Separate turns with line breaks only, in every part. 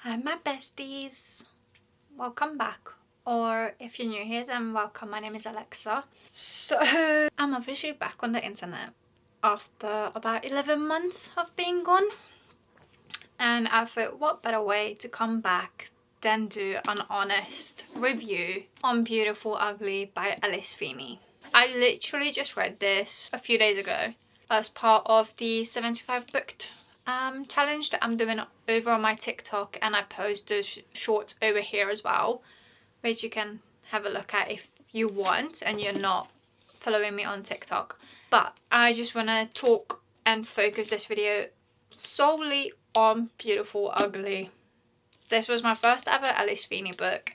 Hi my besties, welcome back, or if you're new here then welcome. My name is Alexa. So I'm officially back on the internet after about 11 months of being gone, and I thought what better way to come back than do an honest review on Beautiful Ugly by Alice Feeney. I literally just read this a few days ago as part of the 75 booked challenge that I'm doing over on my TikTok, and I post those shorts over here as well, which you can have a look at if you want and you're not following me on TikTok. But I just want to talk and focus this video solely on Beautiful Ugly. This was my first ever Alice Feeney book,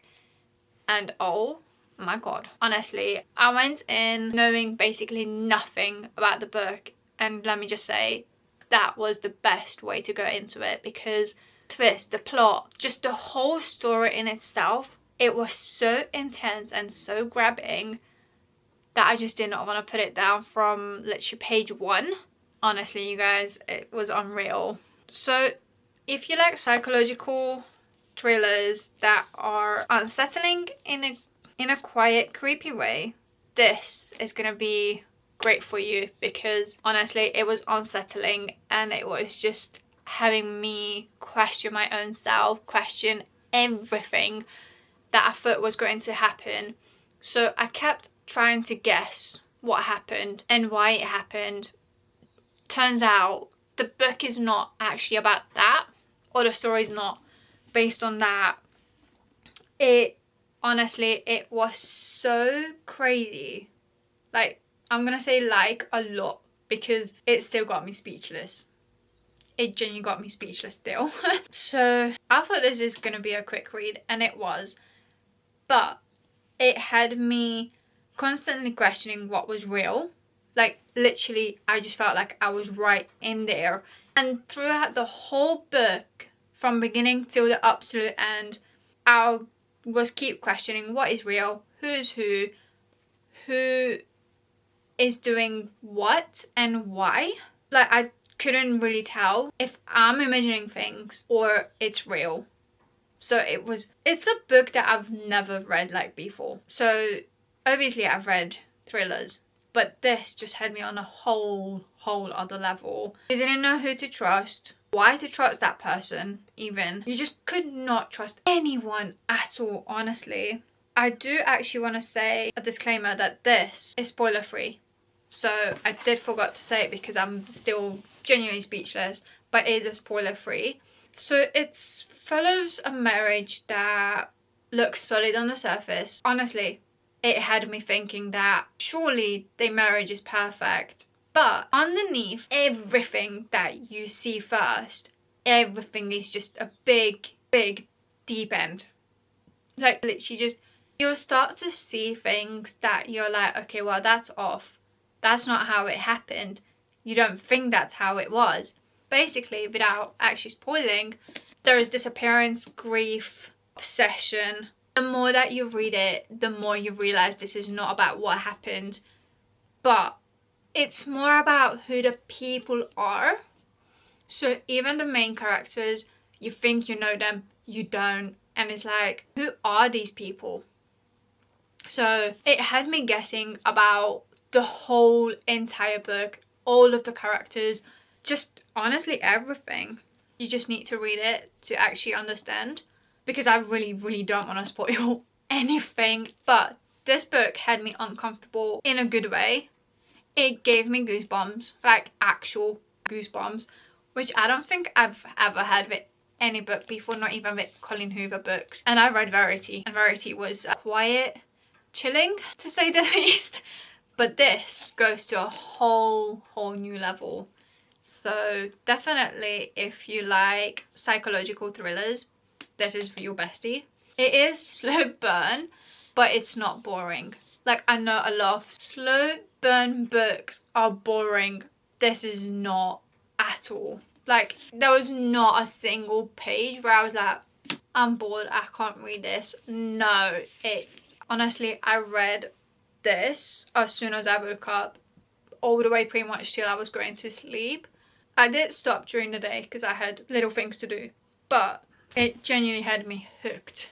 and oh my god, honestly, I went in knowing basically nothing about the book, and let me just say that was the best way to go into it, because twist, the plot, just the whole story in itself, it was so intense and so grabbing that I just did not want to put it down from literally page 1. Honestly, you guys, it was unreal. So if you like psychological thrillers that are unsettling in a quiet, creepy way, this is gonna be great for you, because honestly it was unsettling and it was just having me question my own self, question everything that I thought was going to happen. So I kept trying to guess what happened and why it happened. Turns out the book is not actually about that, or the story is not based on that. Honestly, it was so crazy. Like, I'm gonna say like a lot, because it still got me speechless. It genuinely got me speechless still. So I thought this is gonna be a quick read, and it was. But it had me constantly questioning what was real. Like, literally, I just felt like I was right in there. And throughout the whole book, from beginning till the absolute end, I was keep questioning what is real, who's who is doing what and why. Like, I couldn't really tell if I'm imagining things or it's real. So it's a book that I've never read like before. So obviously I've read thrillers, but this just had me on a whole other level. You didn't know who to trust, why to trust that person even. You just could not trust anyone at all, honestly. I do actually want to say a disclaimer that this is spoiler free. So I did forget to say it because I'm still genuinely speechless, but it is spoiler free. So it follows a marriage that looks solid on the surface. Honestly, it had me thinking that surely their marriage is perfect. But underneath everything that you see first, everything is just a big deep end. Like, literally just, you'll start to see things that you're like, okay, well, that's off. That's not how it happened. You don't think that's how it was. Basically, without actually spoiling, there is disappearance, grief, obsession. The more that you read it, the more you realise this is not about what happened, but it's more about who the people are. So even the main characters, you think you know them, you don't. And it's like, who are these people? So it had me guessing about the whole entire book, all of the characters, just honestly everything. You just need to read it to actually understand, because I really don't want to spoil anything. But this book had me uncomfortable in a good way. It gave me goosebumps, like actual goosebumps, which I don't think I've ever had with any book before, not even with Colleen Hoover books. And I read Verity, and Verity was quiet, chilling to say the least. But this goes to a whole new level. So definitely, if you like psychological thrillers, this is for your bestie. It is slow burn, but it's not boring. Like, I know a lot of slow burn books are boring. This is not at all. Like, there was not a single page where I was like, I'm bored, I can't read this. No, honestly, I read this as soon as I woke up, all the way pretty much till I was going to sleep. I did stop during the day because I had little things to do, but It genuinely had me hooked.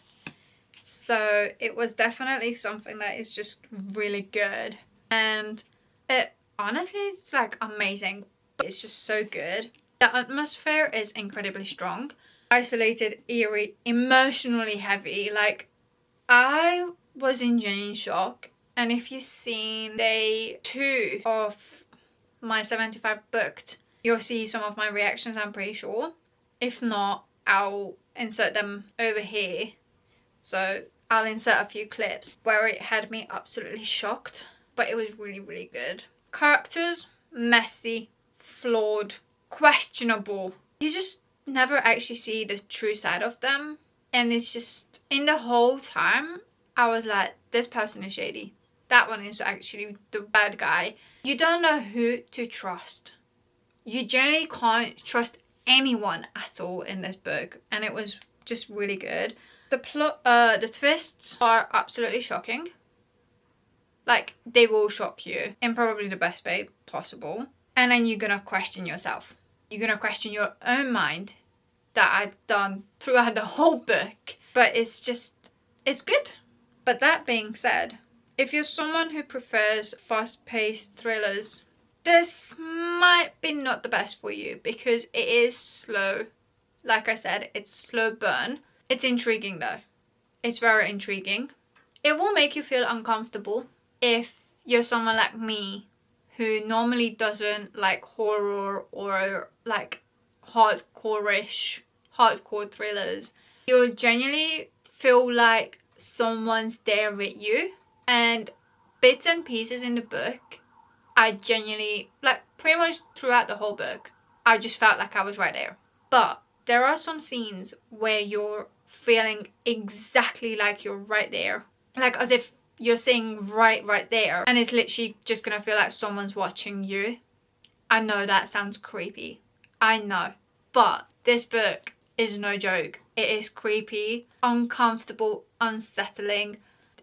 So it was definitely something that is just really good. And it honestly, it's like amazing. It's just so good. The atmosphere is incredibly strong. Isolated, eerie, emotionally heavy. Like, I was in genuine shock. And if you've seen day 2 of my 75 booked, you'll see some of my reactions, I'm pretty sure. If not, I'll insert them over here. So I'll insert a few clips where it had me absolutely shocked, but it was really, really good. Characters, messy, flawed, questionable. You just never actually see the true side of them. And it's just, in the whole time, I was like, this person is shady. That one is actually the bad guy. You don't know who to trust. You generally can't trust anyone at all in this book. And it was just really good. The plot, the twists are absolutely shocking. Like, they will shock you in probably the best way possible. And then you're gonna question yourself. You're gonna question your own mind that I've done throughout the whole book. But it's just, it's good. But that being said, if you're someone who prefers fast-paced thrillers, this might be not the best for you because it is slow. Like I said, it's slow burn. It's intriguing though. It's very intriguing. It will make you feel uncomfortable if you're someone like me who normally doesn't like horror or like hardcore thrillers. You'll genuinely feel like someone's there with you, and bits and pieces in the book, I genuinely, like pretty much throughout the whole book, I just felt like I was right there. But there are some scenes where you're feeling exactly like you're right there. Like as if you're sitting right there, and it's literally just gonna feel like someone's watching you. I know that sounds creepy. I know. But this book is no joke. It is creepy, uncomfortable, unsettling.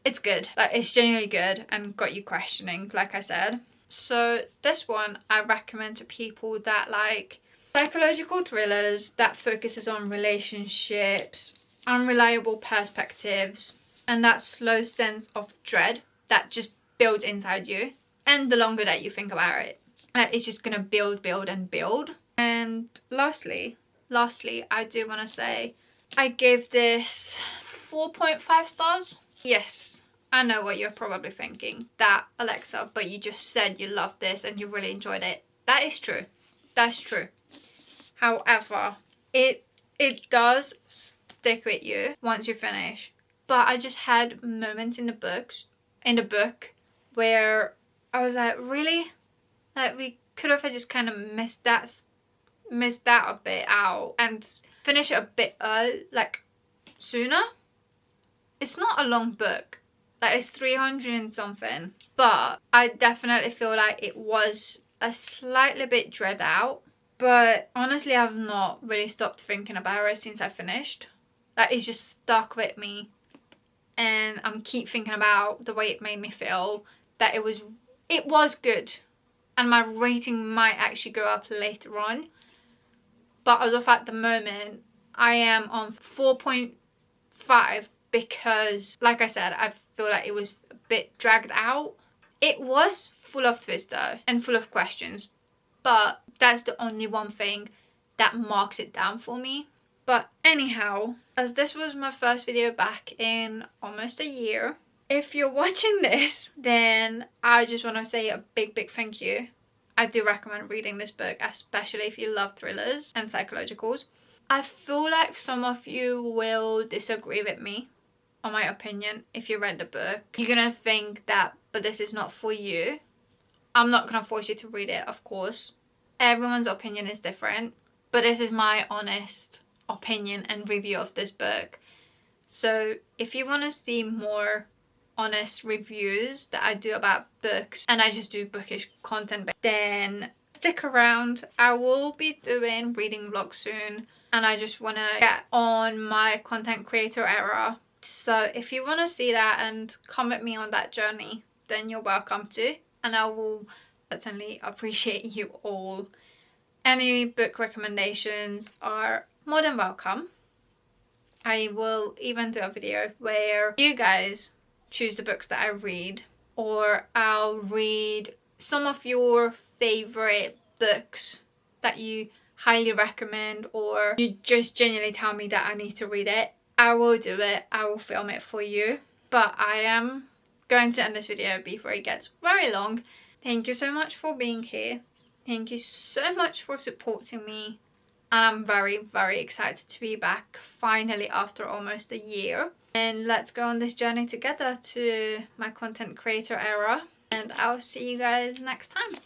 It's good. Like, it's genuinely good and got you questioning, like I said. So this one I recommend to people that like psychological thrillers that focuses on relationships, unreliable perspectives, and that slow sense of dread that just builds inside you. And the longer that you think about it, it's just gonna build and build. And lastly, I do want to say I gave this 4.5 stars. Yes, I know what you're probably thinking. That, Alexa, but you just said you loved this and you really enjoyed it. That is true. That's true. However, it does stick with you once you finish. But I just had moments in the book where I was like, really? Like, we could have just kind of missed that a bit out and finish it a bit like sooner. It's not a long book. Like, it's 300 and something. But I definitely feel like it was a slightly bit dread out. But honestly, I've not really stopped thinking about it since I finished. Like, it's just stuck with me. And I'm keep thinking about the way it made me feel. That it was good. And my rating might actually go up later on. But as of at the moment, I am on 4.5 because, like I said, I feel like it was a bit dragged out. It was full of twists though, and full of questions. But that's the only one thing that marks it down for me. But anyhow, as this was my first video back in almost a year, if you're watching this, then I just want to say a big thank you. I do recommend reading this book, especially if you love thrillers and psychologicals. I feel like some of you will disagree with me on my opinion if you read the book. You're gonna think that, but this is not for you. I'm not gonna force you to read it, of course. Everyone's opinion is different, but this is my honest opinion and review of this book. So if you want to see more honest reviews that I do about books, and I just do bookish content, then stick around. I will be doing reading vlogs soon, and I just want to get on my content creator era. So if you want to see that and come with me on that journey, then you're welcome to, and I will certainly appreciate you all. Any book recommendations are more than welcome. I will even do a video where you guys choose the books that I read, or I'll read some of your favorite books that you highly recommend, or you just genuinely tell me that I need to read it. I will do it. I will film it for you. But I am going to end this video before it gets very long. Thank you so much for being here. Thank you so much for supporting me. And I'm very, very excited to be back finally after almost a year. And let's go on this journey together to my content creator era. And I'll see you guys next time.